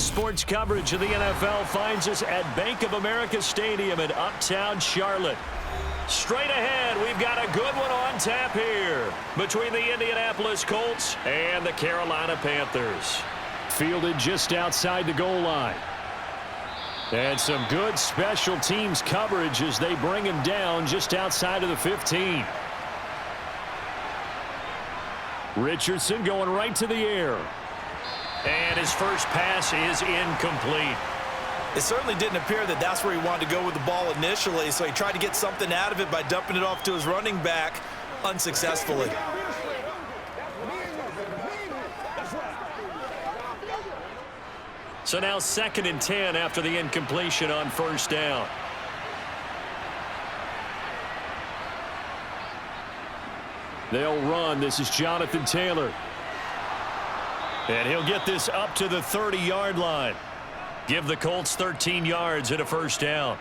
Sports coverage of the NFL finds us at Bank of America Stadium in Uptown Charlotte. Straight ahead, we've got a good one on tap here between the Indianapolis Colts and the Carolina Panthers. Fielded just outside the goal line. And some good special teams coverage as they bring him down just outside of the 15. Richardson going right to the air. And his first pass is incomplete. It certainly didn't appear that that's where he wanted to go with the ball initially, so he tried to get something out of it by dumping it off to his running back unsuccessfully. So now 2nd and 10 after the incompletion on first down. They'll run. This is Jonathan Taylor. And he'll get this up to the 30-yard line. Give the Colts 13 yards and a first down.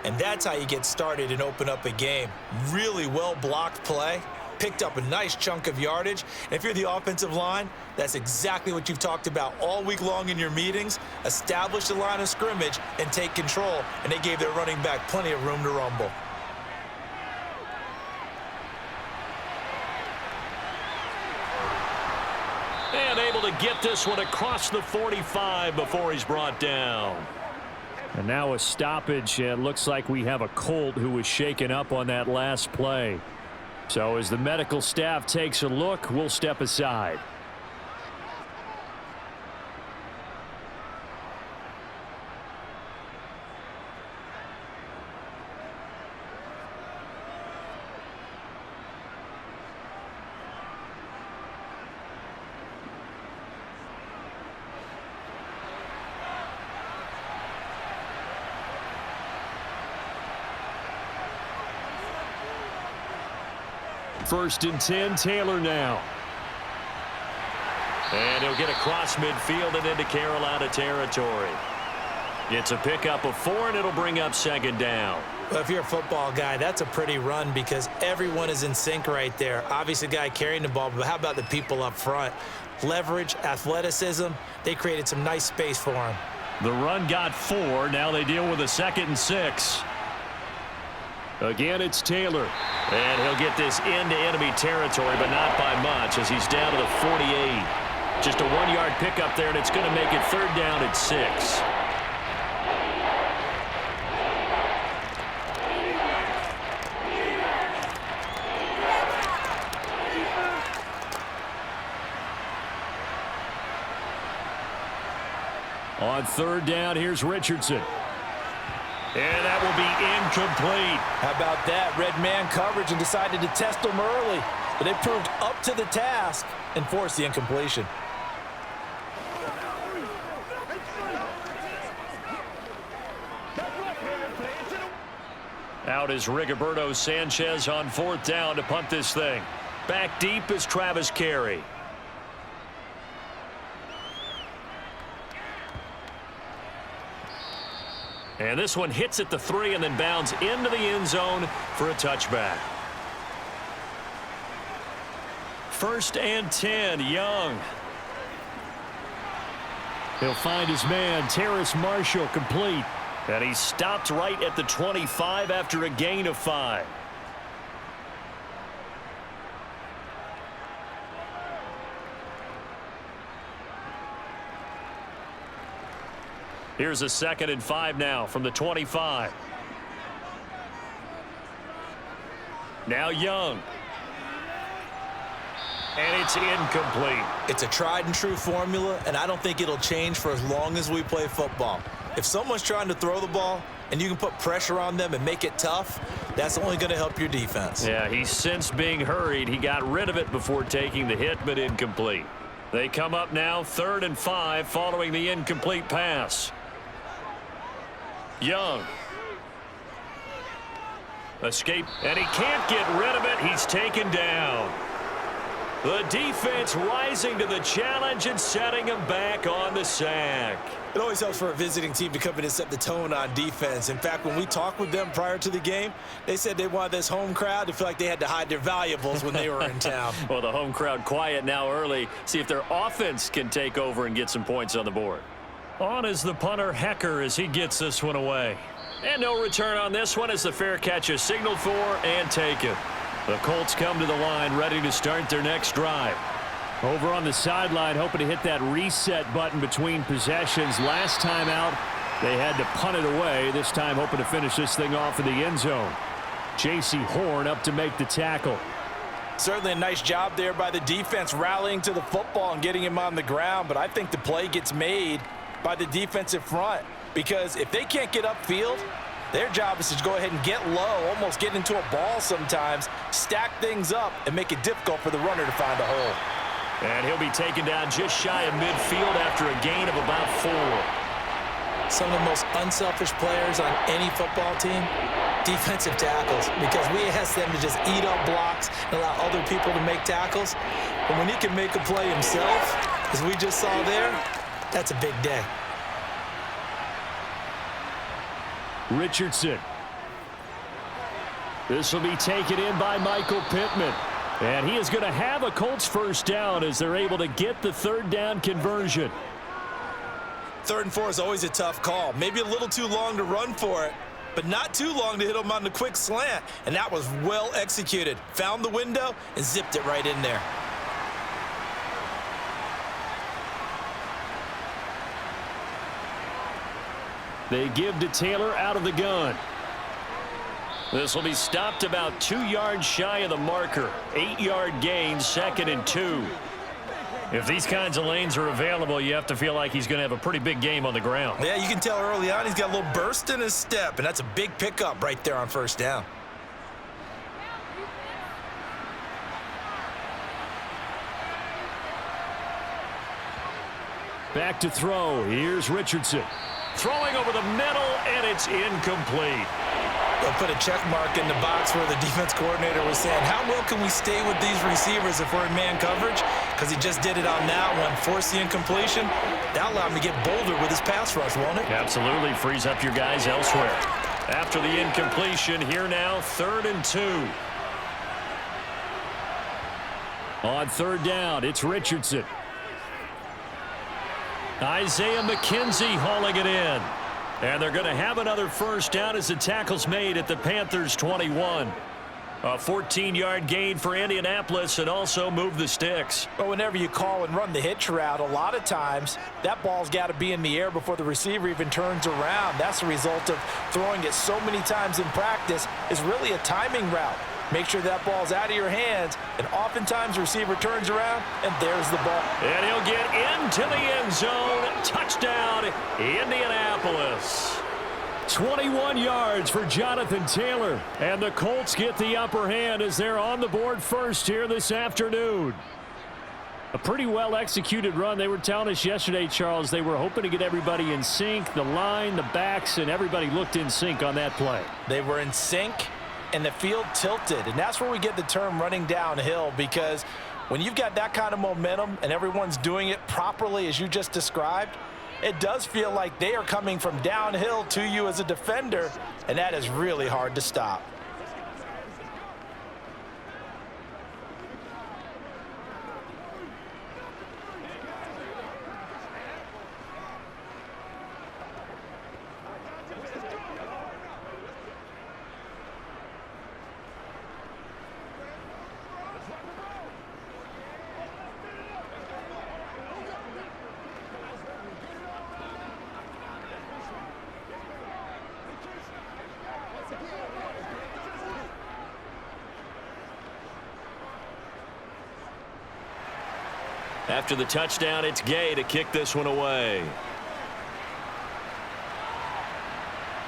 And that's how you get started and open up a game. Really well-blocked play. Picked up a nice chunk of yardage. And if you're the offensive line, that's exactly what you've talked about all week long in your meetings. Establish the line of scrimmage and take control. And they gave their running back plenty of room to rumble. And able to get this one across the 45 before he's brought down. And now a stoppage. It looks like we have a Colt who was shaken up on that last play. So as the medical staff takes a look, we'll step aside. First and 10, Taylor now. And he'll get across midfield and into Carolina territory. It's a pickup of 4, and it'll bring up 2nd down. Well, if you're a football guy, that's a pretty run because everyone is in sync right there. Obviously, the guy carrying the ball, but how about the people up front? Leverage, athleticism, they created some nice space for him. The run got 4. Now they deal with a 2nd and 6. Again, it's Taylor. And he'll get this into enemy territory, but not by much as he's down to the 48. Just a 1-yard pickup there, and it's going to make it 3rd down at 6. On 3rd down, here's Richardson. And that will be incomplete. How about that? Red man coverage and decided to test them early. But they proved up to the task and forced the incompletion. Out is Rigoberto Sanchez on 4th down to punt this thing. Back deep is Travis Carey. And this one hits at the 3 and then bounds into the end zone for a touchback. 1st and 10, Young. He'll find his man, Terrace Marshall, complete. And he stopped right at the 25 after a gain of 5. Here's a 2nd and 5 now from the 25. Now Young. And it's incomplete. It's a tried and true formula, and I don't think it'll change for as long as we play football. If someone's trying to throw the ball and you can put pressure on them and make it tough, that's only going to help your defense. Yeah, he sensed being hurried. He got rid of it before taking the hit, but incomplete. They come up now 3rd and 5 following the incomplete pass. Young. Escape, and he can't get rid of it. He's taken down. The defense rising to the challenge and setting him back on the sack. It always helps for a visiting team to come in and set the tone on defense. In fact, when we talked with them prior to the game, they said they wanted this home crowd to feel like they had to hide their valuables when they were in town. Well, the home crowd quiet now early. See if their offense can take over and get some points on the board. On is the punter, Hecker, as he gets this one away. And no return on this one as the fair catch is signaled for and taken. The Colts come to the line ready to start their next drive. Over on the sideline, hoping to hit that reset button between possessions. Last time out, they had to punt it away. This time hoping to finish this thing off in the end zone. J.C. Horn up to make the tackle. Certainly a nice job there by the defense rallying to the football and getting him on the ground, but I think the play gets made by the defensive front because if they can't get upfield, their job is to go ahead and get low, almost get into a ball sometimes, stack things up, and make it difficult for the runner to find a hole. And he'll be taken down just shy of midfield after a gain of about 4. Some of the most unselfish players on any football team, defensive tackles, because we ask them to just eat up blocks and allow other people to make tackles. But when he can make a play himself, as we just saw there, that's a big day. Richardson. This will be taken in by Michael Pittman. And he is going to have a Colts first down as they're able to get the third down conversion. 3rd and 4 is always a tough call. Maybe a little too long to run for it, but not too long to hit him on the quick slant. And that was well executed. Found the window and zipped it right in there. They give to Taylor out of the gun. This will be stopped about 2 yards shy of the marker. 8-yard gain, 2nd and 2. If these kinds of lanes are available, you have to feel like he's going to have a pretty big game on the ground. Yeah, you can tell early on he's got a little burst in his step, and that's a big pickup right there on first down. Back to throw. Here's Richardson. Throwing over the middle, and it's incomplete. They'll put a check mark in the box where the defense coordinator was saying, how well can we stay with these receivers if we're in man coverage? Because he just did it on that one, forced the incompletion. That'll allow him to get bolder with his pass rush, won't it? Absolutely. Frees up your guys elsewhere. After the incompletion, here now, 3rd and 2. On 3rd down, it's Richardson. Isaiah McKenzie hauling it in. And they're going to have another first down as the tackle's made at the Panthers' 21. A 14-yard gain for Indianapolis and also move the sticks. But whenever you call and run the hitch route, a lot of times that ball's got to be in the air before the receiver even turns around. That's the result of throwing it so many times in practice is really a timing route. Make sure that ball's out of your hands, and oftentimes the receiver turns around, and there's the ball. And he'll get into the end zone. Touchdown, Indianapolis. 21 yards for Jonathan Taylor. And the Colts get the upper hand as they're on the board first here this afternoon. A pretty well-executed run. They were telling us yesterday, Charles, they were hoping to get everybody in sync. The line, the backs, and everybody looked in sync on that play. They were in sync, and the field tilted. And that's where we get the term running downhill, because when you've got that kind of momentum and everyone's doing it properly as you just described, it does feel like they are coming from downhill to you as a defender, and that is really hard to stop. After the touchdown, it's Gay to kick this one away.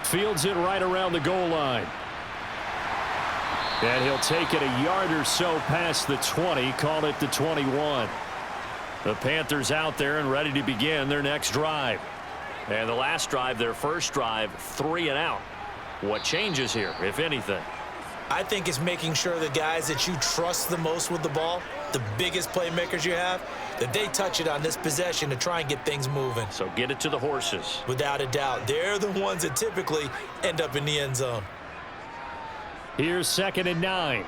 Fields it right around the goal line. And he'll take it a yard or so past the 20, call it the 21. The Panthers out there and ready to begin their next drive. And the last drive, their first drive, 3 and out. What changes here, if anything? I think it's making sure the guys that you trust the most with the ball, the biggest playmakers you have, that they touch it on this possession to try and get things moving. So get it to the horses. Without a doubt. They're the ones that typically end up in the end zone. Here's 2nd and 9.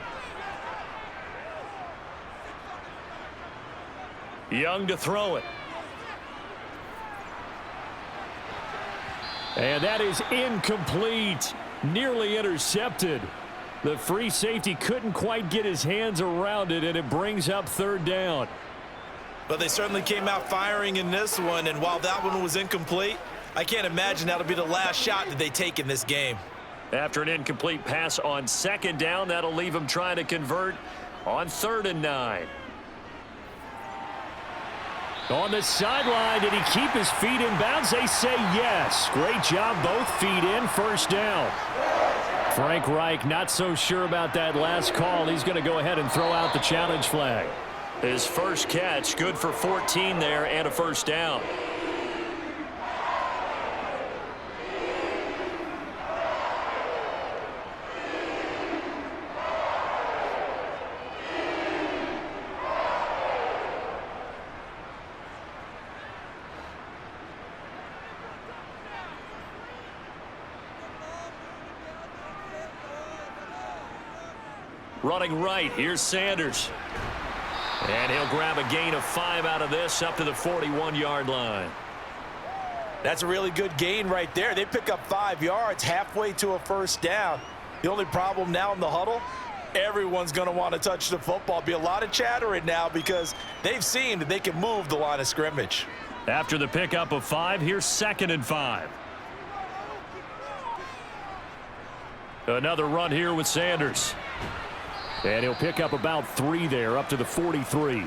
Young to throw it. And that is incomplete. Nearly intercepted. The free safety couldn't quite get his hands around it, and it brings up third down. But they certainly came out firing in this one, and while that one was incomplete, I can't imagine that'll be the last shot that they take in this game. After an incomplete pass on second down, that'll leave him trying to convert on 3rd and 9. On the sideline, did he keep his feet in bounds? They say yes. Great job, both feet in, first down. Frank Reich not so sure about that last call. He's going to go ahead and throw out the challenge flag. His first catch, good for 14 there and a first down. Running right, here's Sanders. And he'll grab a gain of 5 out of this up to the 41-yard line. That's a really good gain right there. They pick up 5 yards halfway to a first down. The only problem now in the huddle, everyone's going to want to touch the football. Be a lot of chattering now because they've seen that they can move the line of scrimmage. After the pickup of 5, here's 2nd and 5. Another run here with Sanders. And he'll pick up about 3 there, up to the 43.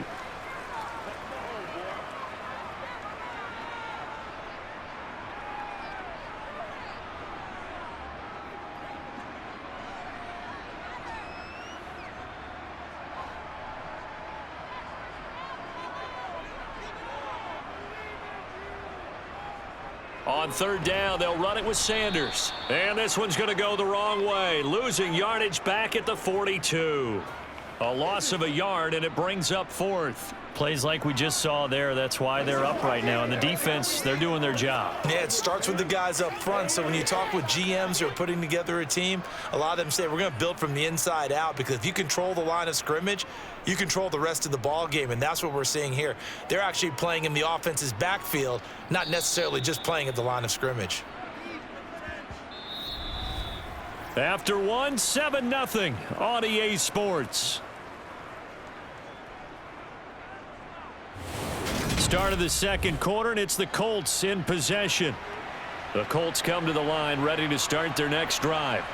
On 3rd down, they'll run it with Sanders. And this one's going to go the wrong way, losing yardage back at the 42. A loss of a yard, and it brings up 4th. Plays like we just saw there. That's why they're up right now. And the defense, they're doing their job. Yeah, it starts with the guys up front. So when you talk with GMs who are putting together a team, a lot of them say we're going to build from the inside out, because if you control the line of scrimmage, you control the rest of the ball game, and that's what we're seeing here. They're actually playing in the offense's backfield, not necessarily just playing at the line of scrimmage. After 1, 7-0 on EA Sports. Start of the second quarter, and it's the Colts in possession. The Colts come to the line ready to start their next drive.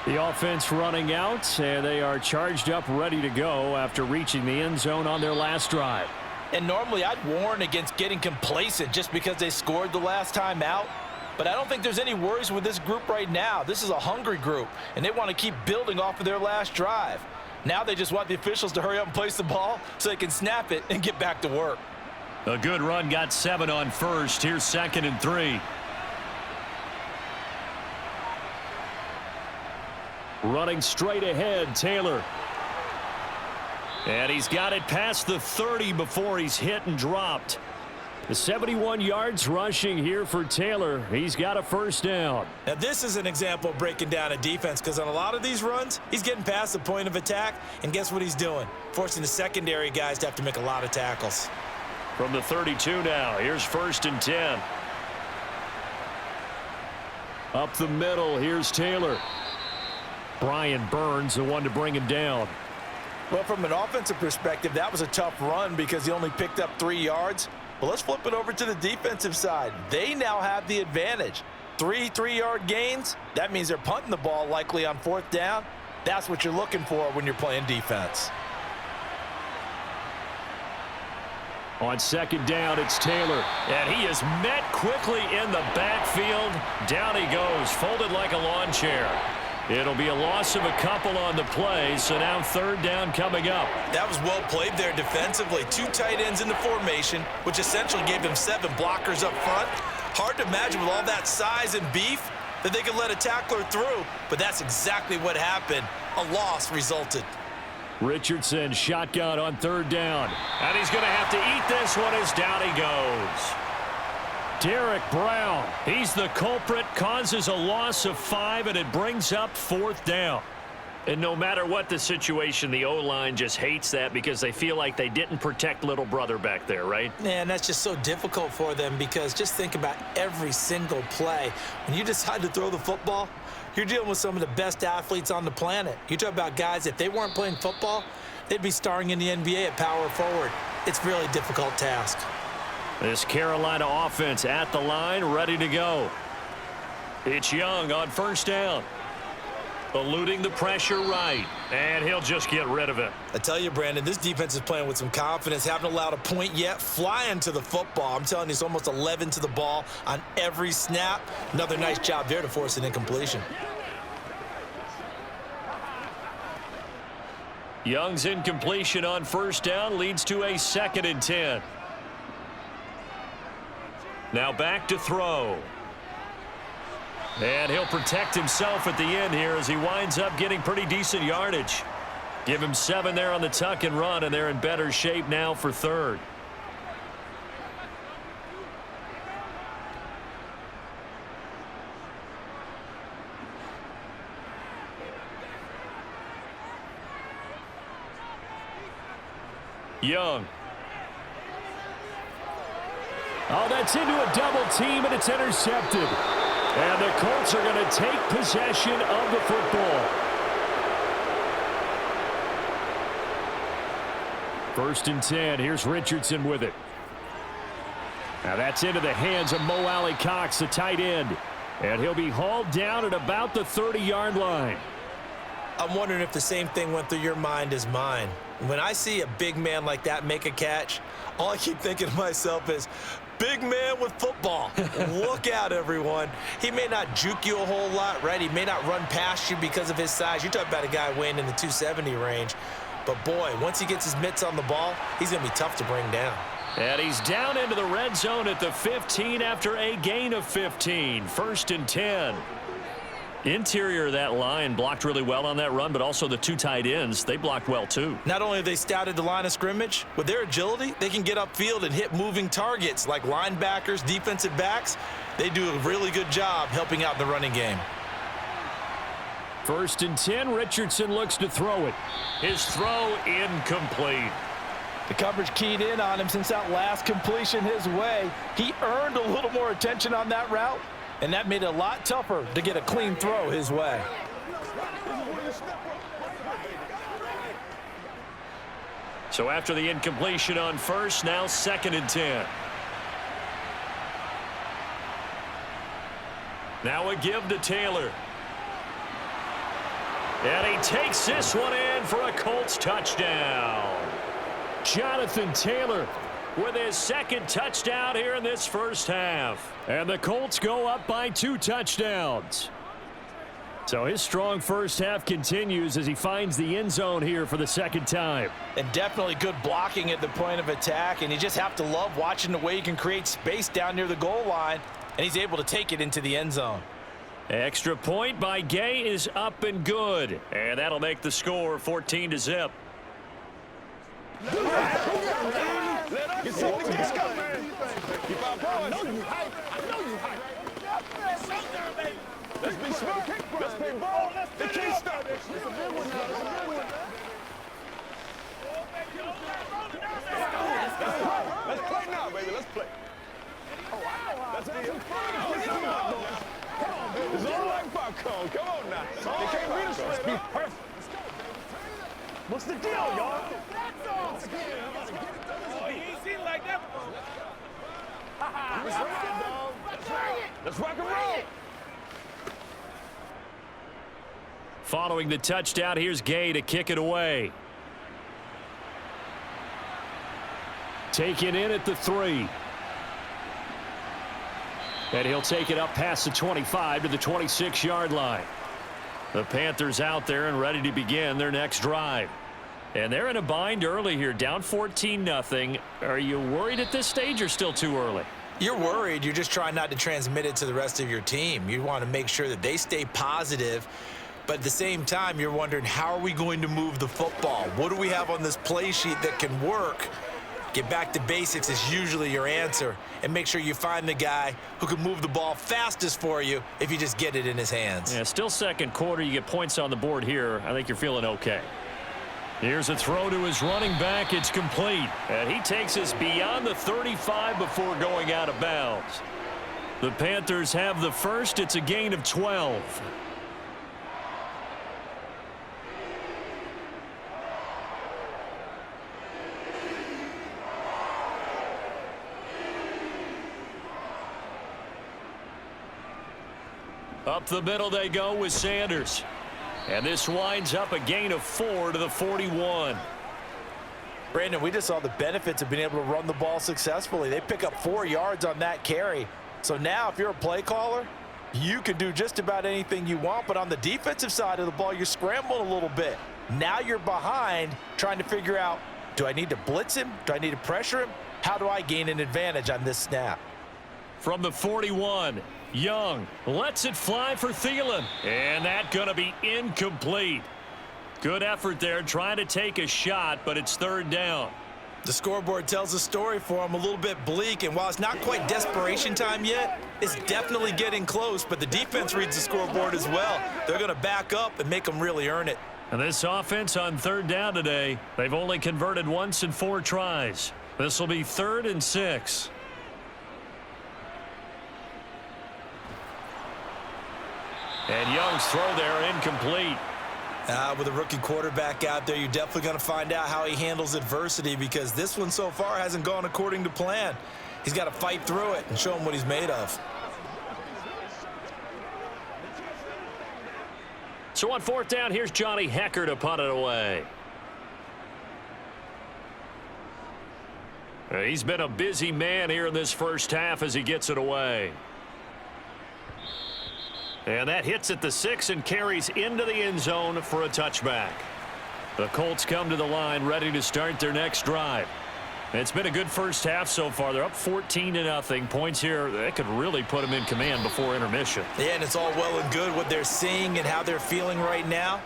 The offense running out, and they are charged up ready to go after reaching the end zone on their last drive. And normally I'd warn against getting complacent just because they scored the last time out. But I don't think there's any worries with this group right now. This is a hungry group, and they want to keep building off of their last drive. Now they just want the officials to hurry up and place the ball so they can snap it and get back to work. A good run, got 7 on first. Here's 2nd and 3. Running straight ahead, Taylor. And he's got it past the 30 before he's hit and dropped. The 71 yards rushing here for Taylor. He's got a first down. Now this is an example of breaking down a defense, because on a lot of these runs, he's getting past the point of attack, and guess what he's doing? Forcing the secondary guys to have to make a lot of tackles. From the 32 now, here's 1st and 10. Up the middle, here's Taylor. Brian Burns, the one to bring him down. Well, from an offensive perspective, that was a tough run because he only picked up 3 yards. Well, let's flip it over to the defensive side. They now have the advantage. 3 3-yard gains, that means they're punting the ball likely on 4th down. That's what you're looking for when you're playing defense. On 2nd down, it's Taylor. And he is met quickly in the backfield. Down he goes, folded like a lawn chair. It'll be a loss of a couple on the play, so now 3rd down coming up. That was well played there defensively. 2 tight ends in the formation, which essentially gave them 7 blockers up front. Hard to imagine with all that size and beef that they could let a tackler through, but that's exactly what happened. A loss resulted. Richardson shotgun on 3rd down. And he's going to have to eat this one as down he goes. Derek Brown, he's the culprit, causes a loss of 5, and it brings up 4th down. And no matter what the situation, the O-line just hates that because they feel like they didn't protect little brother back there, right? Man, that's just so difficult for them because just think about every single play. When you decide to throw the football, you're dealing with some of the best athletes on the planet. You talk about guys, if they weren't playing football, they'd be starring in the NBA at power forward. It's a really difficult task. This Carolina offense at the line, ready to go. It's Young on first down. Eluding the pressure right, and he'll just get rid of it. I tell you, Brandon, this defense is playing with some confidence. Haven't allowed a point yet. Flying to the football. I'm telling you, it's almost 11 to the ball on every snap. Another nice job there to force an incompletion. Young's incompletion on first down leads to a 2nd and 10. Now back to throw. And he'll protect himself at the end here as he winds up getting pretty decent yardage. Give him 7 there on the tuck and run, and they're in better shape now for 3rd. Young. Oh, that's into a double team, and it's intercepted. And the Colts are going to take possession of the football. 1st and 10. Here's Richardson with it. Now that's into the hands of Mo Alley Cox, the tight end. And he'll be hauled down at about the 30-yard line. I'm wondering if the same thing went through your mind as mine. When I see a big man like that make a catch, all I keep thinking to myself is, big man with football. Look out, everyone. He may not juke you a whole lot, right? He may not run past you because of his size. You're talking about a guy weighing in the 270 range. But, boy, once he gets his mitts on the ball, he's going to be tough to bring down. And he's down into the red zone at the 15 after a gain of 15. 1st and 10. Interior of that line blocked really well on that run, but also the 2 tight ends, they blocked well too. Not only have they scouted the line of scrimmage, with their agility, they can get upfield and hit moving targets like linebackers, defensive backs. They do a really good job helping out in the running game. 1st and 10, Richardson looks to throw it. His throw incomplete. The coverage keyed in on him since that last completion his way. He earned a little more attention on that route, and that made it a lot tougher to get a clean throw his way. So after the incompletion on first, now 2nd and 10. Now a give to Taylor. And he takes this one in for a Colts touchdown. Jonathan Taylor with his 2nd touchdown here in this first half. And the Colts go up by 2 touchdowns. So his strong first half continues as he finds the end zone here for the 2nd time. And definitely good blocking at the point of attack, and you just have to love watching the way he can create space down near the goal line, and he's able to take it into the end zone. Extra point by Gay is up and good. And that'll make the score 14-0. Get something to get going, man. Keep our boys. I know you hype. Let's be smart. Let's play ball. They can't stop it. It's a big one now. Let's play now, baby. Let's play. Let's deal. Come on, baby. It's all like popcorn. Come on now. They can't beat us. Let's be perfect. What's the deal, y'all? You ain't seen it like that before. Let's rock and roll. Following the touchdown, here's Gay to kick it away. Taken in at the 3. And he'll take it up past the 25 to the 26-yard line. The Panthers out there and ready to begin their next drive. And they're in a bind early here, down 14-0. Are you worried at this stage or still too early? You're worried. You're just trying not to transmit it to the rest of your team. You want to make sure that they stay positive. But at the same time, you're wondering, how are we going to move the football? What do we have on this play sheet that can work? Get back to basics is usually your answer, and make sure you find the guy who can move the ball fastest for you if you just get it in his hands. Yeah, still second quarter. You get points on the board here. I think you're feeling okay. Here's a throw to his running back. It's complete. And he takes us beyond the 35 before going out of bounds. The Panthers have the first. It's a gain of 12. Up the middle they go with Sanders. And this winds up a gain of 4 to the 41. Brandon, we just saw the benefits of being able to run the ball successfully. They pick up 4 yards on that carry. So now if you're a play caller, you can do just about anything you want. But on the defensive side of the ball, you're scrambling a little bit. Now you're behind trying to figure out, do I need to blitz him? Do I need to pressure him? How do I gain an advantage on this snap? From the 41, Young lets it fly for Thielen. And that's going to be incomplete. Good effort there trying to take a shot, but it's third down. The scoreboard tells a story for him, a little bit bleak, and while it's not quite desperation time yet, it's definitely getting close, but the defense reads the scoreboard as well. They're going to back up and make them really earn it. And this offense on third down today, they've only converted once in 4 tries. This will be 3rd and 6. And Young's throw there incomplete. With a rookie quarterback out there, you're definitely going to find out how he handles adversity, because this one so far hasn't gone according to plan. He's got to fight through it and show him what he's made of. So on 4th down, here's Johnny Hecker to punt it away. He's been a busy man here in this first half as he gets it away. And that hits at the 6 and carries into the end zone for a touchback. The Colts come to the line ready to start their next drive. It's been a good first half so far. They're up 14-0. Points here, that could really put them in command before intermission. Yeah, and it's all well and good what they're seeing and how they're feeling right now.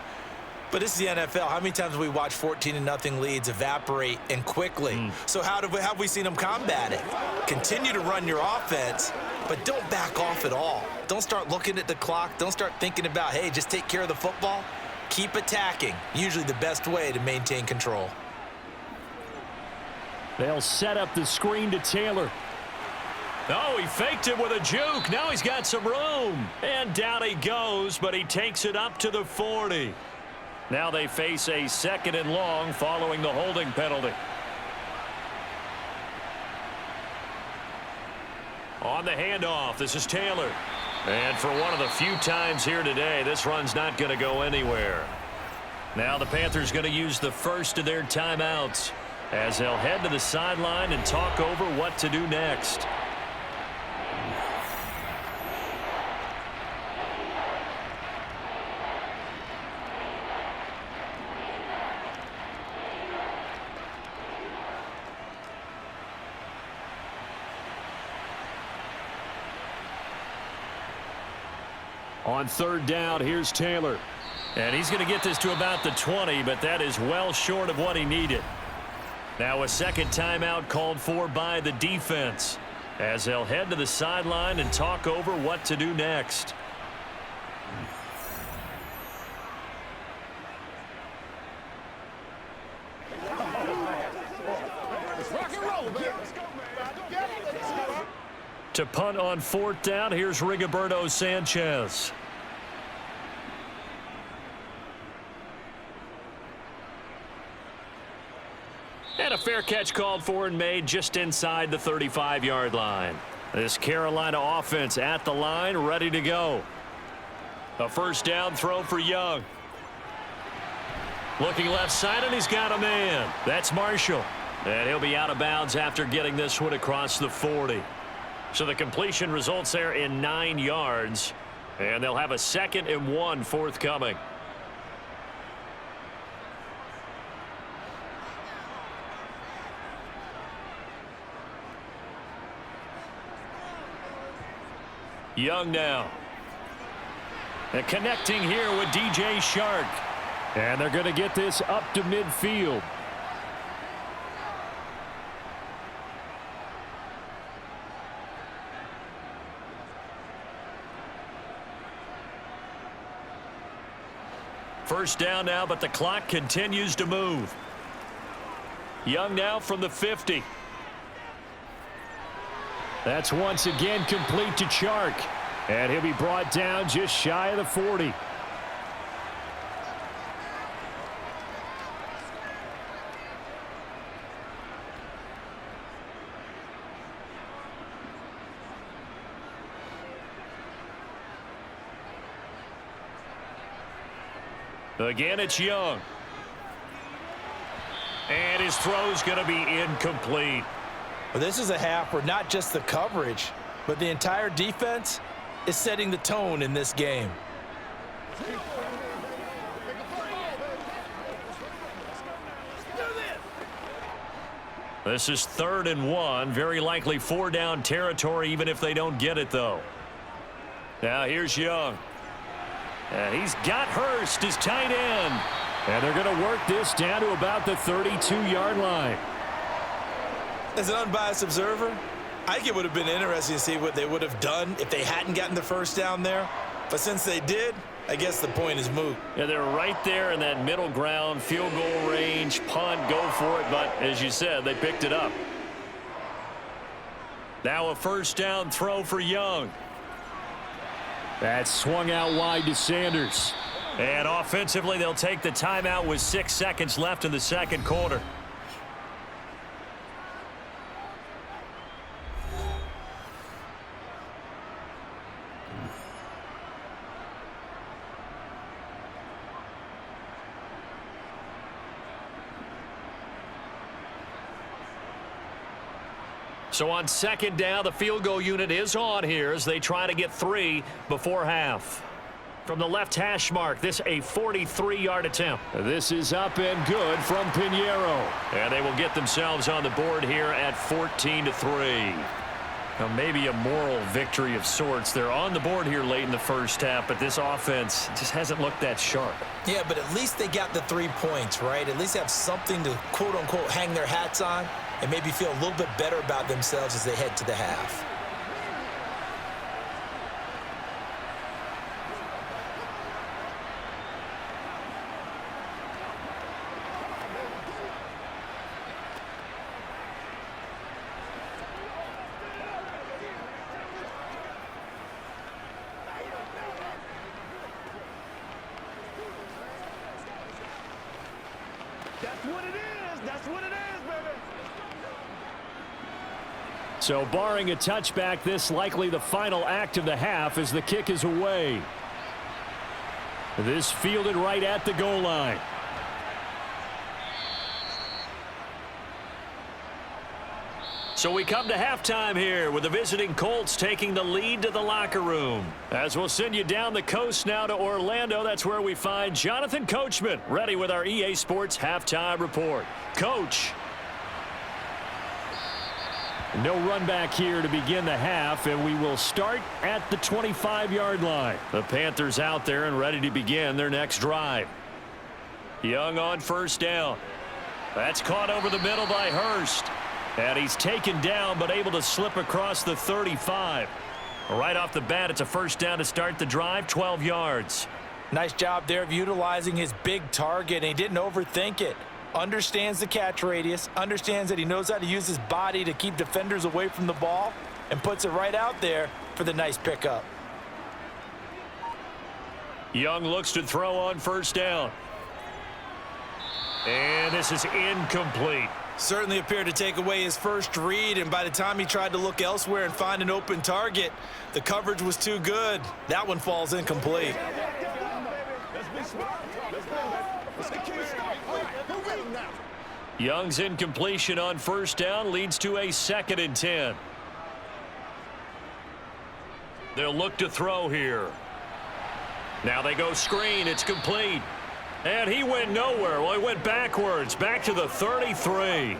But this is the NFL. How many times have we watched 14-0 leads evaporate and quickly? So have we seen them combat it? Continue to run your offense, but don't back off at all. Don't start looking at the clock. Don't start thinking about, hey, just take care of the football. Keep attacking. Usually the best way to maintain control. They'll set up the screen to Taylor. Oh, he faked it with a juke. Now he's got some room. And down he goes, but he takes it up to the 40. Now they face a 2nd and long following the holding penalty. On the handoff, this is Taylor. And for one of the few times here today, this run's not going to go anywhere. Now the Panthers going to use the first of their timeouts as they'll head to the sideline and talk over what to do next. On 3rd down, here's Taylor. And he's going to get this to about the 20, but that is well short of what he needed. Now a 2nd timeout called for by the defense as they'll head to the sideline and talk over what to do next. To punt on 4th down, here's Rigoberto Sanchez. And a fair catch called for and made just inside the 35-yard line. This Carolina offense at the line, ready to go. A 1st down throw for Young. Looking left side, and he's got a man. That's Marshall. And he'll be out of bounds after getting this one across the 40. So the completion results there in 9 yards. And they'll have a 2nd and 1 forthcoming. Young now. And connecting here with DJ Shark. And they're going to get this up to midfield. First down now, but the clock continues to move. Young now from the 50. That's once again complete to Chark. And he'll be brought down just shy of the 40. Again, it's Young. And his throw's going to be incomplete. Well, this is a half where not just the coverage, but the entire defense is setting the tone in this game. This is 3rd and 1. Very likely 4-down territory, even if they don't get it, though. Now here's Young. And he's got Hurst, his tight end. And they're going to work this down to about the 32-yard line. As an unbiased observer, I think it would have been interesting to see what they would have done if they hadn't gotten the first down there. But since they did, I guess the point is moot. Yeah, they're right there in that middle ground, field goal range, punt, go for it. But as you said, they picked it up. Now a first down throw for Young. That's swung out wide to Sanders. And offensively, they'll take the timeout with 6 seconds left in the second quarter. So on second down, the field goal unit is on here as they try to get 3 before half. From the left hash mark, this a 43-yard attempt. This is up and good from Pinheiro. And they will get themselves on the board here at 14-3. Now maybe a moral victory of sorts. They're on the board here late in the first half, but this offense just hasn't looked that sharp. Yeah, but at least they got the 3 points, right? At least have something to, quote-unquote, hang their hats on and maybe feel a little bit better about themselves as they head to the half. That's what it is. That's what it is, baby. So barring a touchback, this likely the final act of the half as the kick is away. This fielded right at the goal line. So we come to halftime here with the visiting Colts taking the lead to the locker room. As we'll send you down the coast now to Orlando, that's where we find Jonathan Coachman ready with our EA Sports halftime report. Coach. No run back here to begin the half, and we will start at the 25-yard line. The Panthers out there and ready to begin their next drive. Young on first down. That's caught over the middle by Hurst. And he's taken down but able to slip across the 35. Right off the bat, it's a first down to start the drive, 12 yards. Nice job there of utilizing his big target, and he didn't overthink it. Understands the catch radius, understands that he knows how to use his body to keep defenders away from the ball, and puts it right out there for the nice pickup. Young looks to throw on first down. And this is incomplete. Certainly appeared to take away his first read, and by the time he tried to look elsewhere and find an open target, the coverage was too good. That one falls incomplete. Young's incompletion on first down leads to a 2nd and 10. They'll look to throw here. Now they go screen. It's complete. And he went nowhere. Well, he went backwards, back to the 33.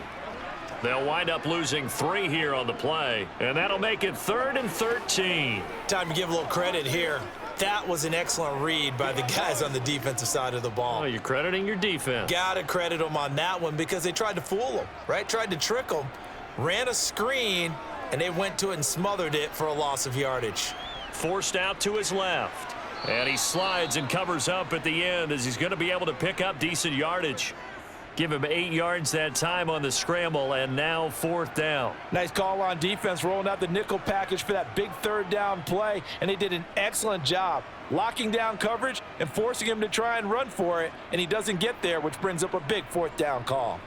They'll wind up losing 3 here on the play, and that'll make it 3rd and 13. Time to give a little credit here. That was an excellent read by the guys on the defensive side of the ball. Oh, you're crediting your defense. Gotta credit them on that one because they tried to fool them, right? Tried to trick them, ran a screen, and they went to it and smothered it for a loss of yardage. Forced out to his left. And he slides and covers up at the end as he's going to be able to pick up decent yardage. Give him 8 yards that time on the scramble, and now 4th down. Nice call on defense, rolling out the nickel package for that big 3rd down play, and they did an excellent job locking down coverage and forcing him to try and run for it, and he doesn't get there, which brings up a big 4th down call.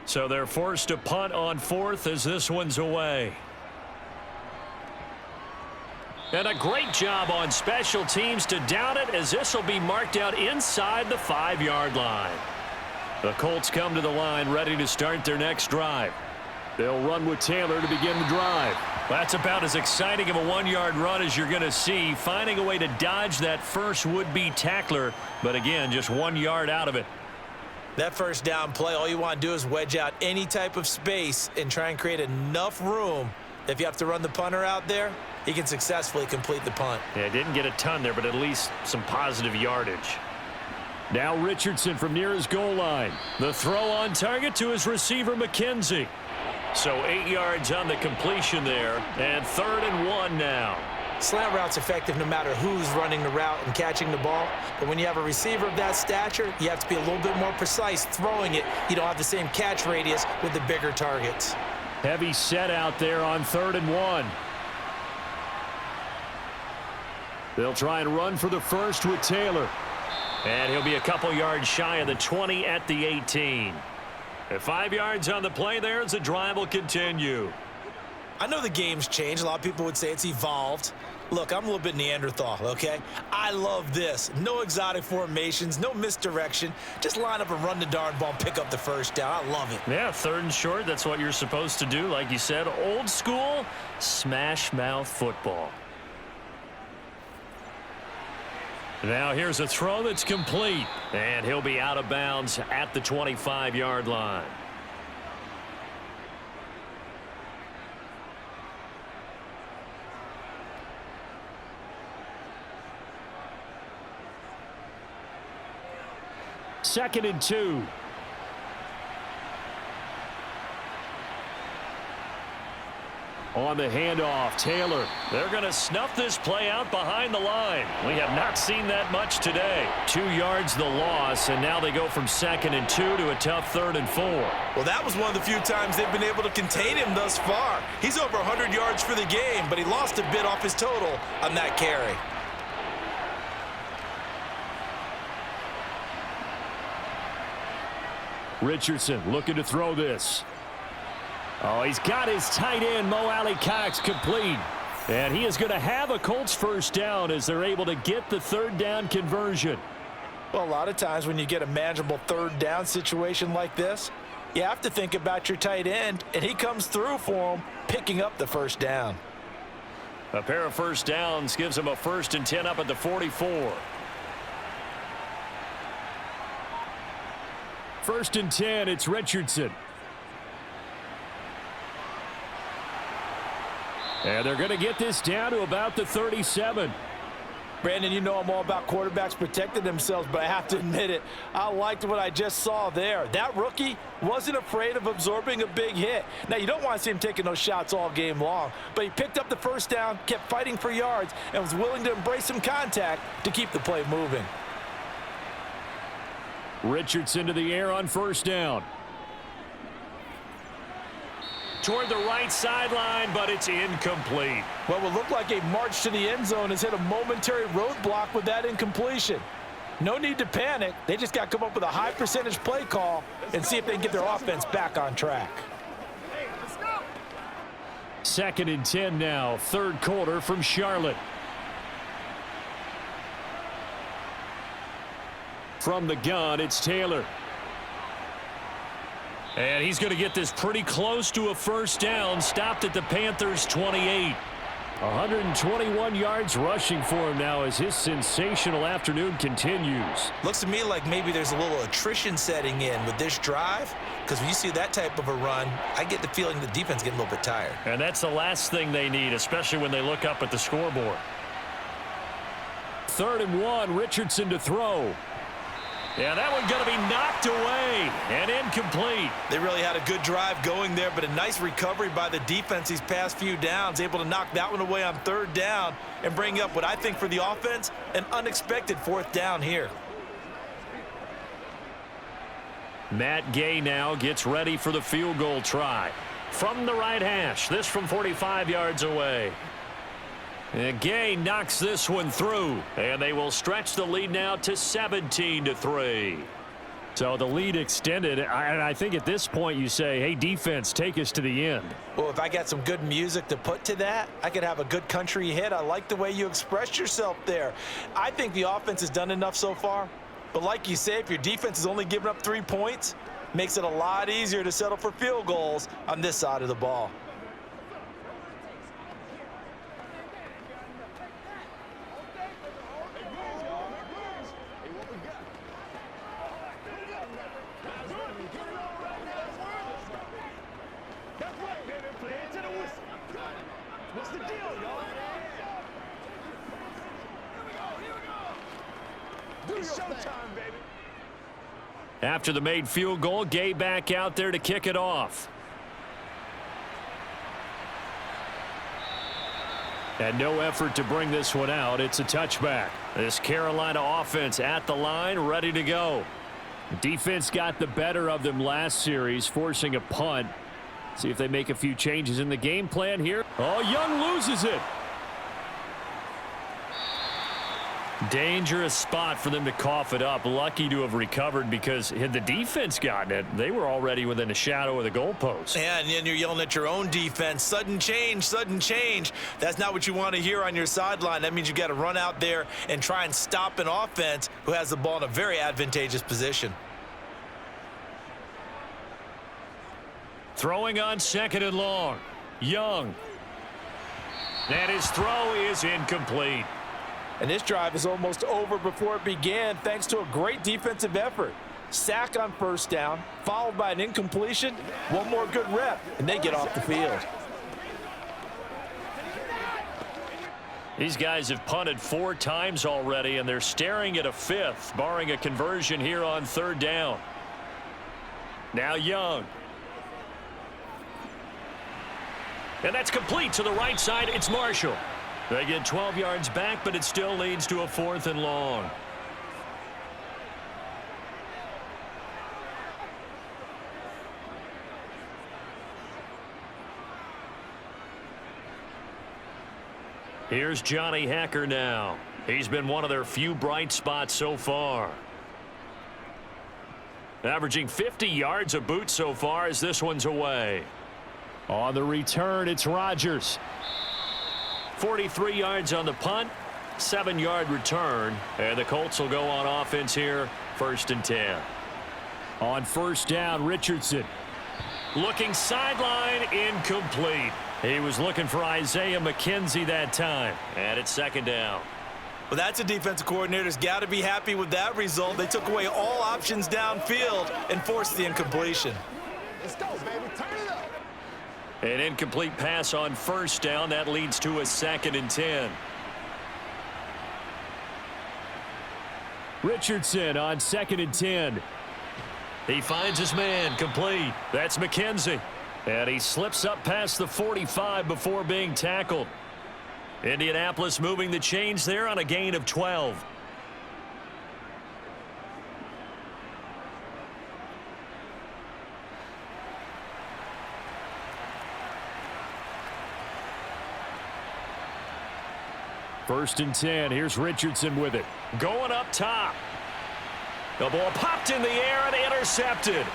So they're forced to punt on 4th as this one's away. And a great job on special teams to down it, as this will be marked out inside the 5-yard line. The Colts come to the line ready to start their next drive. They'll run with Taylor to begin the drive. That's about as exciting of a 1-yard run as you're going to see, finding a way to dodge that first would-be tackler, but again, just 1 yard out of it. That 1st down play, all you want to do is wedge out any type of space and try and create enough room. If you have to run the punter out there, he can successfully complete the punt. Yeah, didn't get a ton there, but at least some positive yardage. Now Richardson from near his goal line. The throw on target to his receiver, McKenzie. So 8 yards on the completion there, and 3rd and 1 now. Slant route's effective no matter who's running the route and catching the ball. But when you have a receiver of that stature, you have to be a little bit more precise throwing it. You don't have the same catch radius with the bigger targets. Heavy set out there on 3rd and 1. They'll try and run for the first with Taylor. And he'll be a couple yards shy of the 20 at the 18. At 5 yards on the play there as the drive will continue. I know the game's changed. A lot of people would say it's evolved. Look, I'm a little bit Neanderthal, okay? I love this. No exotic formations, no misdirection. Just line up and run the darn ball and pick up the 1st down. I love it. Yeah, 3rd and short, that's what you're supposed to do. Like you said, old school, smash mouth football. Now here's a throw that's complete, and he'll be out of bounds at the 25-yard line. Second and 2. On the handoff, Taylor. They're going to snuff this play out behind the line. We have not seen that much today. 2 yards the loss, and now they go from 2nd and 2 to a tough 3rd and 4. Well, that was one of the few times they've been able to contain him thus far. He's over 100 yards for the game, but he lost a bit off his total on that carry. Richardson looking to throw this. Oh, he's got his tight end, Mo Alley-Cox, complete. And he is going to have a Colts 1st down as they're able to get the 3rd down conversion. Well, a lot of times when you get a manageable 3rd down situation like this, you have to think about your tight end, and he comes through for him, picking up the 1st down. A pair of 1st downs gives him a 1st and 10 up at the 44. 1st and 10, it's Richardson. And they're going to get this down to about the 37. Brandon, you know I'm all about quarterbacks protecting themselves, but I have to admit it. I liked what I just saw there. That rookie wasn't afraid of absorbing a big hit. Now, you don't want to see him taking those shots all game long, but he picked up the 1st down, kept fighting for yards, and was willing to embrace some contact to keep the play moving. Richardson to the air on 1st down. Toward the right sideline, but it's incomplete. What will look like a march to the end zone has hit a momentary roadblock with that incompletion. No need to panic. They just got to come up with a high percentage play call and see if they can get their offense back on track. 2nd and 10 now, 3rd quarter from Charlotte. From the gun, it's Taylor. And he's going to get this pretty close to a 1st down, stopped at the Panthers' 28. 121 yards rushing for him now as his sensational afternoon continues. Looks to me like maybe there's a little attrition setting in with this drive, because when you see that type of a run, I get the feeling the defense getting a little bit tired. And that's the last thing they need, especially when they look up at the scoreboard. 3rd and 1, Richardson to throw. Yeah, that one going to be knocked away and incomplete. They really had a good drive going there, but a nice recovery by the defense these past few downs, able to knock that one away on third down and bring up what I think for the offense, an unexpected fourth down here. Matt Gay now gets ready for the field goal try. From the right hash, this from 45 yards away. And Gay knocks this one through, and they will stretch the lead now to 17-3. So the lead extended, and I think at this point you say, hey, defense, take us to the end. Well, if I got some good music to put to that, I could have a good country hit. I like the way you expressed yourself there. I think the offense has done enough so far. But like you say, if your defense is only giving up 3 points, makes it a lot easier to settle for field goals on this side of the ball. What's the deal, y'all? It's showtime, baby. After the made field goal, Gay back out there to kick it off. And no effort to bring this one out. It's a touchback. This Carolina offense at the line, ready to go. Defense got the better of them last series, forcing a punt. See if they make a few changes in the game plan here. Oh, Young loses it. Dangerous spot for them to cough it up. Lucky to have recovered, because had the defense gotten it, they were already within a shadow of the goalpost. Yeah, and then you're yelling at your own defense. Sudden change, sudden change. That's not what you want to hear on your sideline. That means you got to run out there and try and stop an offense who has the ball in a very advantageous position. Throwing on second and long. Young. And his throw is incomplete. And this drive is almost over before it began, thanks to a great defensive effort. Sack on first down, followed by an incompletion. One more good rep, and they get off the field. These guys have punted 4 times already, and they're staring at a 5th, barring a conversion here on third down. Now Young. And that's complete to the right side. It's Marshall. They get 12 yards back, but it still leads to a 4th and long. Here's Johnny Hacker now. He's been one of their few bright spots so far. Averaging 50 yards a boot so far as this one's away. On the return, it's Rodgers. 43 yards on the punt, 7-yard return, and the Colts will go on offense here, 1st and 10. On first down, Richardson. Looking sideline, incomplete. He was looking for Isaiah McKenzie that time, and it's 2nd down. Well, that's a defensive coordinator's got to be happy with that result. They took away all options downfield and forced the incompletion. Let's go, baby. Turn it up. An incomplete pass on first down. That leads to a 2nd and 10. Richardson on 2nd and 10. He finds his man, complete. That's McKenzie. And he slips up past the 45 before being tackled. Indianapolis moving the chains there on a gain of 12. First and 10. Here's Richardson with it. Going up top. The ball popped in the air and intercepted.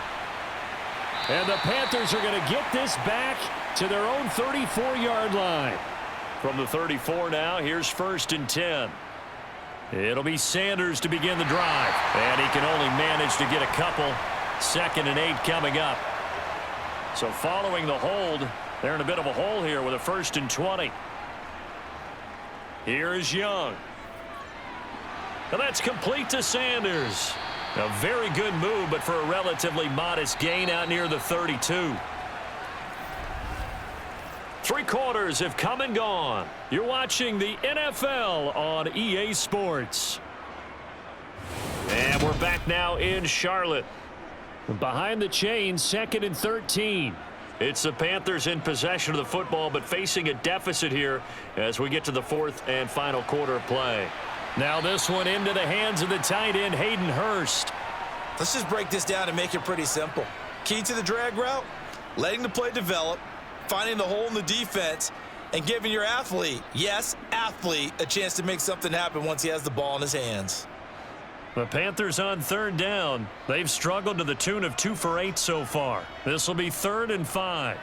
And the Panthers are going to get this back to their own 34-yard line. From the 34 now, here's 1st and 10. It'll be Sanders to begin the drive. And he can only manage to get a couple. 2nd and 8 coming up. So following the hold, they're in a bit of a hole here with a 1st and 20. Here's Young. And that's complete to Sanders. A very good move, but for a relatively modest gain out near the 32. 3 quarters have come and gone. You're watching the NFL on EA Sports. And we're back now in Charlotte. Behind the chains, 2nd and 13. It's the Panthers in possession of the football, but facing a deficit here as we get to the 4th and final quarter of play. Now this one into the hands of the tight end, Hayden Hurst. Let's just break this down and make it pretty simple. Key to the drag route, letting the play develop, finding the hole in the defense, and giving your athlete, yes, athlete, a chance to make something happen once he has the ball in his hands. The Panthers on 3rd down. They've struggled to the tune of 2 for 8 so far. This will be 3rd and 5.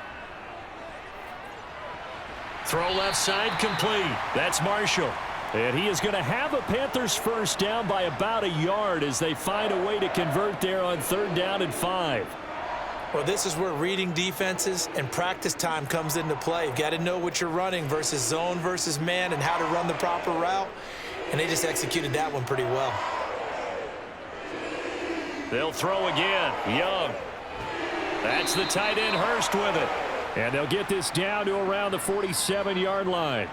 Throw left side complete. That's Marshall. And he is going to have a Panthers first down by about a yard as they find a way to convert there on 3rd down and 5. Well, this is where reading defenses and practice time comes into play. You've got to know what you're running versus zone versus man and how to run the proper route. And they just executed that one pretty well. They'll throw again. Young. That's the tight end, Hurst, with it. And they'll get this down to around the 47-yard line.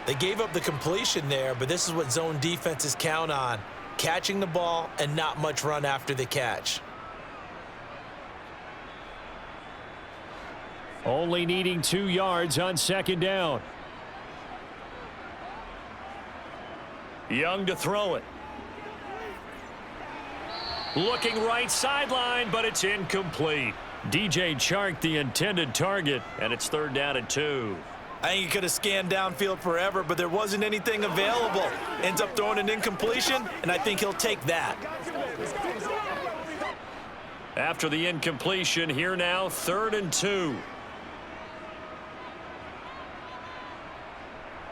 They gave up the completion there, but this is what zone defenses count on. Catching the ball and not much run after the catch. Only needing 2 yards on 2nd down. Young to throw it. Looking right sideline, but it's incomplete. DJ Chark, the intended target, and it's 3rd down and 2. I think he could have scanned downfield forever, but there wasn't anything available. Ends up throwing an incompletion, and I think he'll take that. After the incompletion, here now, 3rd and 2.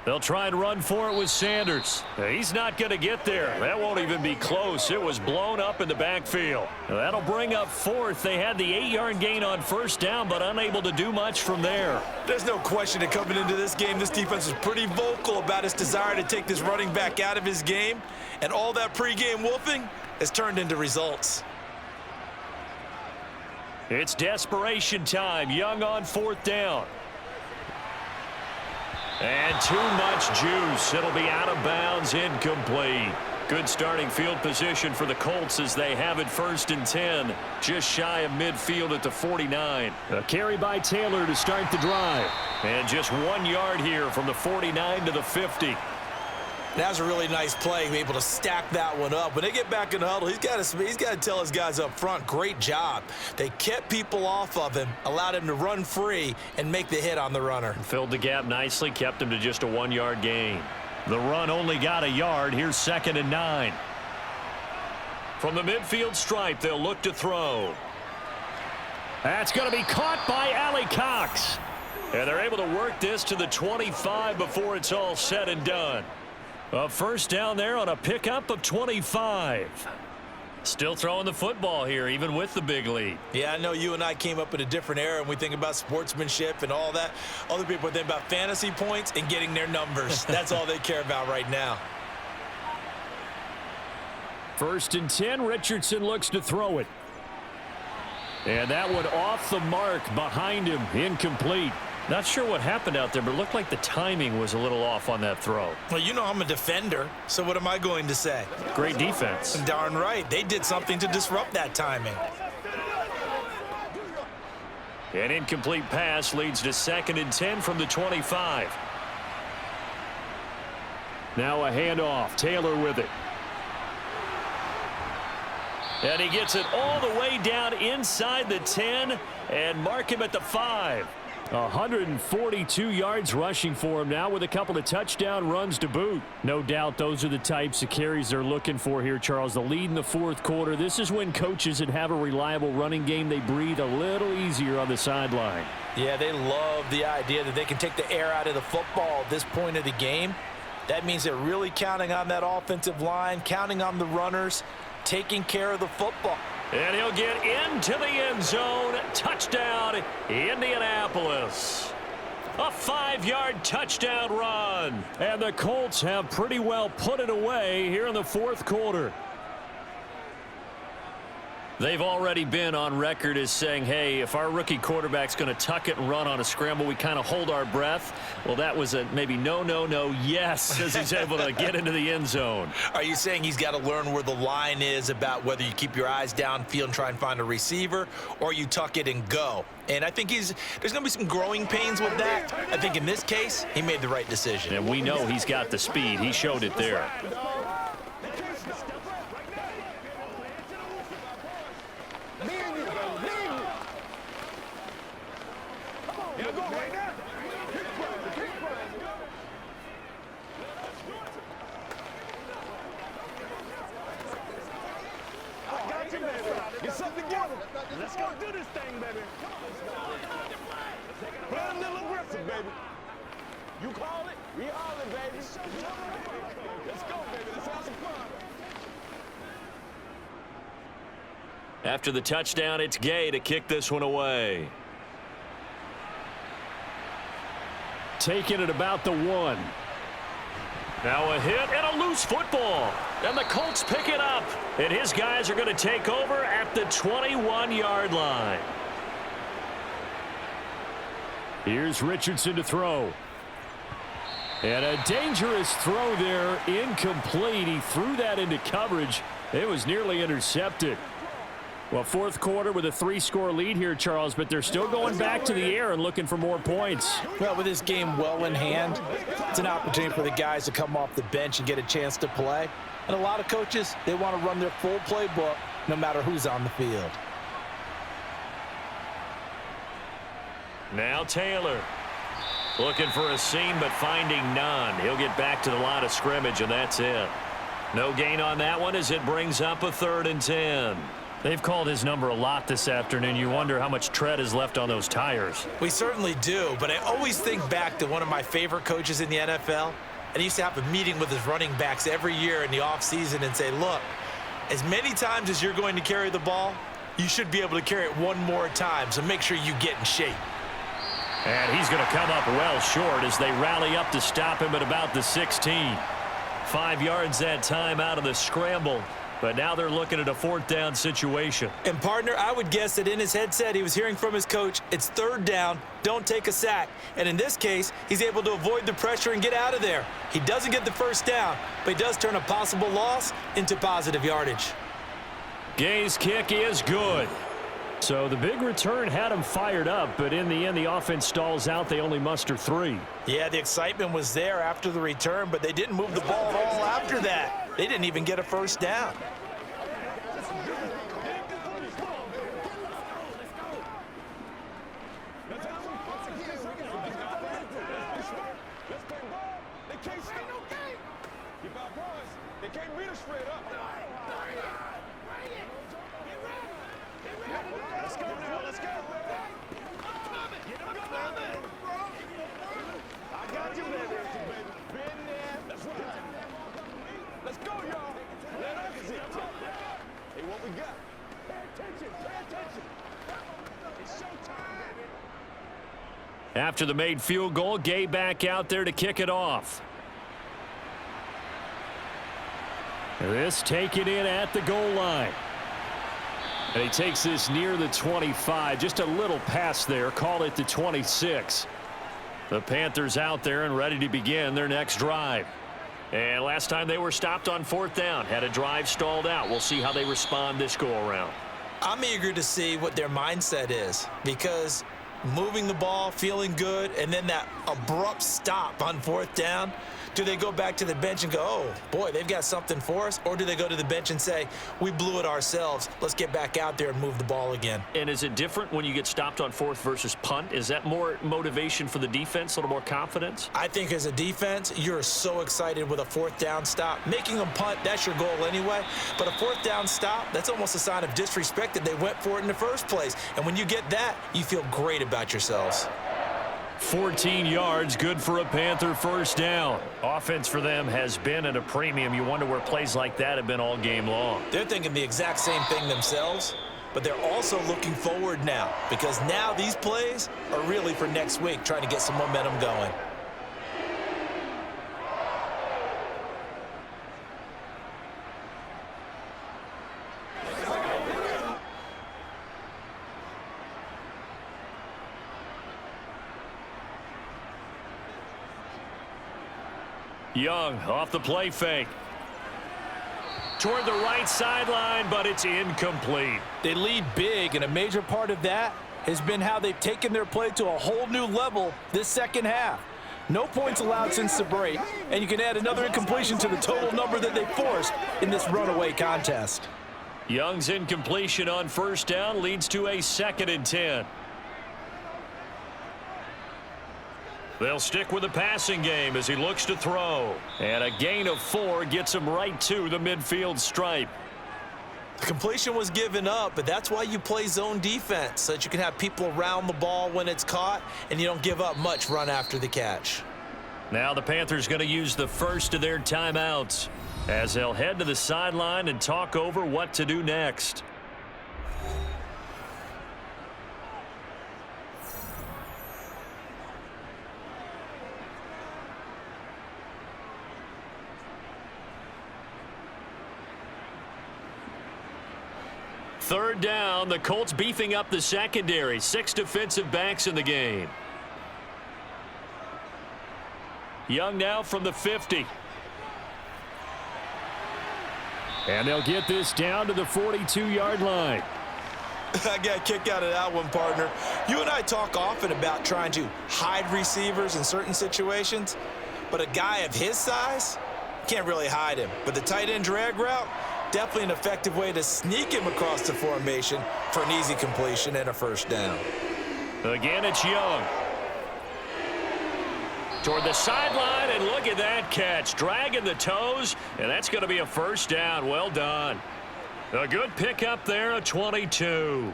They'll try and run for it with Sanders. He's not going to get there. That won't even be close. It was blown up in the backfield. That'll bring up 4th. They had the 8-yard gain on 1st down, but unable to do much from there. There's no question that coming into this game, this defense is pretty vocal about its desire to take this running back out of his game, and all that pregame wolfing has turned into results. It's desperation time. Young on 4th down. And too much juice. It'll be out of bounds, incomplete. Good starting field position for the Colts as they have it 1st and 10. Just shy of midfield at the 49. A carry by Taylor to start the drive. And just 1 yard here from the 49 to the 50. That was a really nice play, able to stack that one up. When they get back in the huddle, he's got to tell his guys up front, great job. They kept people off of him, allowed him to run free and make the hit on the runner. Filled the gap nicely, kept him to just a 1 yard gain. The run only got a yard. Here's 2nd and 9. From the midfield stripe, they'll look to throw. That's going to be caught by Allie Cox. And they're able to work this to the 25 before it's all said and done. A 1st down there on a pickup of 25. Still throwing the football here, even with the big lead. Yeah, I know you and I came up in a different era, and we think about sportsmanship and all that. Other people think about fantasy points and getting their numbers. That's all they care about right now. 1st and 10, Richardson looks to throw it. And that one off the mark behind him, incomplete. Not sure what happened out there, but it looked like the timing was a little off on that throw. Well, you know I'm a defender, so what am I going to say? Great defense. Darn right. They did something to disrupt that timing. An incomplete pass leads to 2nd and 10 from the 25. Now a handoff. Taylor with it. And he gets it all the way down inside the 10 and mark him at the 5. 142 yards rushing for him now with a couple of touchdown runs to boot. No doubt those are the types of carries they're looking for here, Charles. The lead in the 4th quarter. This is when coaches that have a reliable running game, they breathe a little easier on the sideline. Yeah, they love the idea that they can take the air out of the football at this point of the game. That means they're really counting on that offensive line, counting on the runners, taking care of the football. And he'll get into the end zone. Touchdown, Indianapolis. A 5-yard touchdown run. And the Colts have pretty well put it away here in the 4th quarter. They've already been on record as saying, hey, if our rookie quarterback's going to tuck it and run on a scramble, we kind of hold our breath. Well, that was a maybe no, yes, as he's able to get into the end zone. Are you saying he's got to learn where the line is about whether you keep your eyes downfield and try and find a receiver, or you tuck it and go? And I think there's going to be some growing pains with that. I think in this case, he made the right decision. And we know he's got the speed. He showed it there. Get something together. Let's go do this thing, baby. Play a little aggressive, baby. You call it, we all it, baby. Let's go, baby. Let's have some fun. After the touchdown, it's Gay to kick this one away. Taking it about the 1. Now a hit and a loose football. And the Colts pick it up. And his guys are going to take over at the 21-yard line. Here's Richardson to throw. And a dangerous throw there, incomplete. He threw that into coverage. It was nearly intercepted. Well, fourth quarter with a 3-score lead here, Charles, but they're still going back to the air and looking for more points. Well, with this game well in hand, it's an opportunity for the guys to come off the bench and get a chance to play. And a lot of coaches, they want to run their full playbook no matter who's on the field. Now Taylor looking for a seam but finding none. He'll get back to the line of scrimmage, and that's it. No gain on that one as it brings up a 3rd and 10. They've called his number a lot this afternoon. You wonder how much tread is left on those tires. We certainly do, but I always think back to one of my favorite coaches in the NFL. And he used to have a meeting with his running backs every year in the offseason and say, look, as many times as you're going to carry the ball, you should be able to carry it one more time, so make sure you get in shape. And he's going to come up well short as they rally up to stop him at about the 16. 5 yards that time out of the scramble. But now they're looking at a 4th down situation. And, partner, I would guess that in his headset he was hearing from his coach, it's 3rd down, don't take a sack. And in this case, he's able to avoid the pressure and get out of there. He doesn't get the 1st down, but he does turn a possible loss into positive yardage. Gay's kick is good. So the big return had him fired up, but in the end, the offense stalls out. They only muster 3. Yeah, the excitement was there after the return, but they didn't move the ball at all after that. They didn't even get a 1st down. They can't beat us straight up. Let's go now, let's go. I got you, baby. Been there. That's right. Let's go, y'all. Let us see. Hey, what we got? Pay attention, pay attention. It's showtime, baby. After the made field goal, Gay back out there to kick it off. This taken in at the goal line. And he takes this near the 25. Just a little pass there. Call it the 26. The Panthers out there and ready to begin their next drive. And last time they were stopped on 4th down. Had a drive stalled out. We'll see how they respond this go-around. I'm eager to see what their mindset is, because moving the ball, feeling good, and then that abrupt stop on 4th down, do they go back to the bench and go, oh, boy, they've got something for us? Or do they go to the bench and say, we blew it ourselves, let's get back out there and move the ball again? And is it different when you get stopped on 4th versus punt? Is that more motivation for the defense, a little more confidence? I think as a defense, you're so excited with a 4th down stop. Making them punt, that's your goal anyway. But a 4th down stop, that's almost a sign of disrespect that they went for it in the first place. And when you get that, you feel great about yourselves. 14 yards, good for a Panther 1st down. Offense for them has been at a premium. You wonder where plays like that have been all game long. They're thinking the exact same thing themselves, but they're also looking forward now, because now these plays are really for next week, trying to get some momentum going. Young off the play fake. Toward the right sideline, but it's incomplete. They lead big, and a major part of that has been how they've taken their play to a whole new level this second half. No points allowed since the break, and you can add another incompletion to the total number that they forced in this runaway contest. Young's incompletion on first down leads to a 2nd and 10. They'll stick with the passing game as he looks to throw. And a gain of 4 gets him right to the midfield stripe. The completion was given up, but that's why you play zone defense, so that you can have people around the ball when it's caught, and you don't give up much run after the catch. Now the Panthers going to use the first of their timeouts as they'll head to the sideline and talk over what to do next. Third down, the Colts beefing up the secondary. 6 defensive backs in the game. Young now from the 50. And they'll get this down to the 42-yard line. I got a kick out of that one, partner. You and I talk often about trying to hide receivers in certain situations, but a guy of his size can't really hide him. But the tight end drag route, definitely an effective way to sneak him across the formation for an easy completion and a first down. Again, it's Young. Toward the sideline, and look at that catch. Dragging the toes, and that's going to be a first down. Well done. A good pickup there, a 22.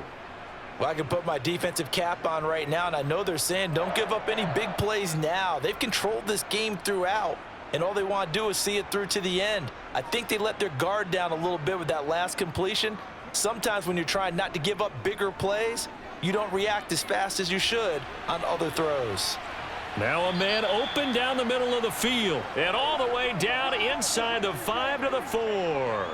Well, I can put my defensive cap on right now, and I know they're saying don't give up any big plays now. They've controlled this game throughout, and all they want to do is see it through to the end. I think they let their guard down a little bit with that last completion. Sometimes when you're trying not to give up bigger plays, you don't react as fast as you should on other throws. Now a man open down the middle of the field and all the way down inside the 5 to the 4.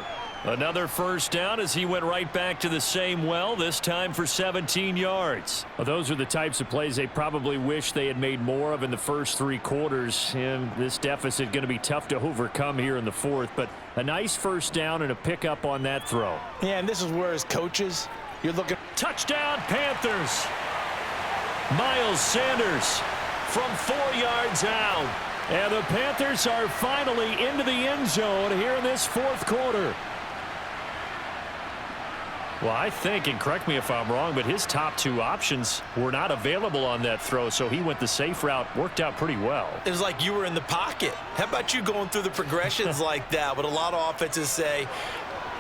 Another first down as he went right back to the same well, this time for 17 yards. Well, those are the types of plays they probably wish they had made more of in the first 3 quarters. And this deficit going to be tough to overcome here in the 4th. But a nice first down and a pickup on that throw. Yeah, and this is where as coaches, you're looking. Touchdown Panthers. Miles Sanders from 4 yards out. And the Panthers are finally into the end zone here in this 4th quarter. Well, I think, and correct me if I'm wrong, but his top 2 options were not available on that throw, so he went the safe route. Worked out pretty well. It was like you were in the pocket. How about you going through the progressions like that? What a lot of offenses say,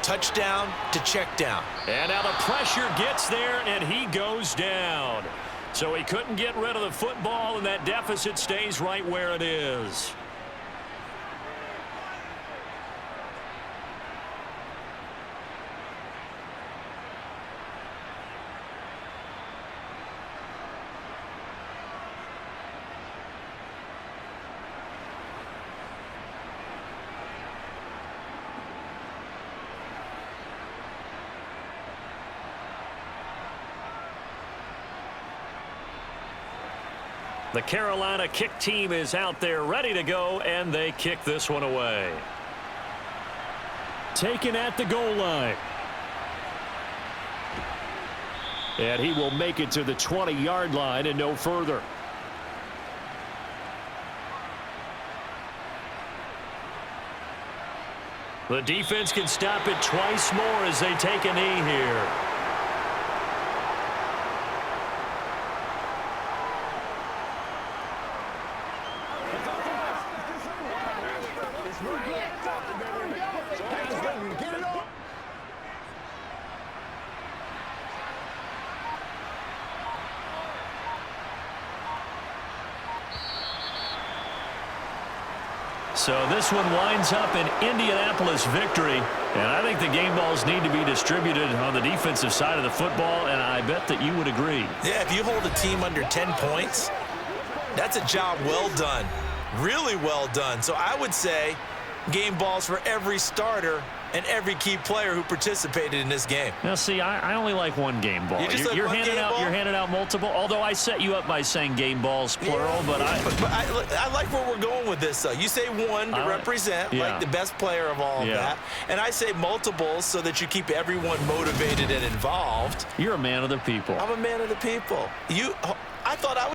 touchdown to check down. And now the pressure gets there, and he goes down. So he couldn't get rid of the football, and that deficit stays right where it is. The Carolina kick team is out there ready to go, and they kick this one away. Taken at the goal line. And he will make it to the 20-yard line and no further. The defense can stop it twice more as they take a knee here. So this one winds up an Indianapolis victory, and I think the game balls need to be distributed on the defensive side of the football, and I bet that you would agree. Yeah, if you hold a team under 10 points, that's a job well done, really well done. So I would say game balls for every starter and every key player who participated in this game. Now, see, I only like one game ball. You're handing out multiple, although I set you up by saying game balls, plural, but I like where we're going with this, though. You say one to represent, like the best player of all of that, and I say multiples so that you keep everyone motivated and involved. You're a man of the people. I'm a man of the people. I thought I was